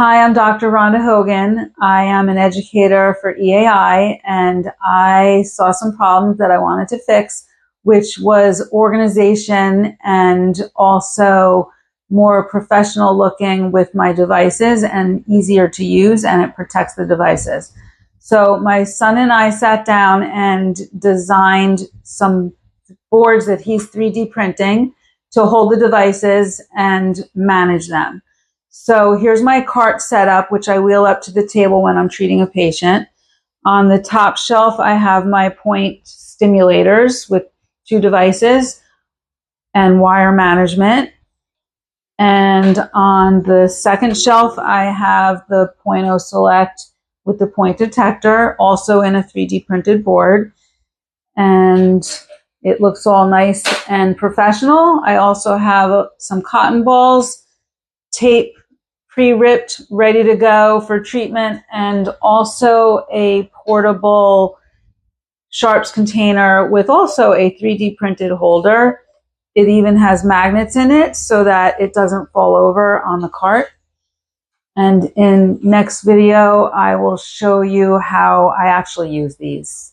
Hi, I'm Dr. Rhonda Hogan. I am an educator for EAI, and I saw some problems that I wanted to fix, which was organization and also more professional looking with my devices and easier to use, and it protects the devices. So my son and I sat down and designed some boards that he's 3D printing to hold the devices and manage them. So here's my cart setup, which I wheel up to the table when I'm treating a patient. On the top shelf, I have my point stimulators with 2 devices and wire management. And on the second shelf, I have the .0 Select with the point detector, also in a 3D printed board. And it looks all nice and professional. I also have some cotton balls, tape, pre-ripped, ready to go for treatment, and also a portable sharps container with also a 3D printed holder. It even has magnets in it so that it doesn't fall over on the cart. And in next video, I will show you how I actually use these.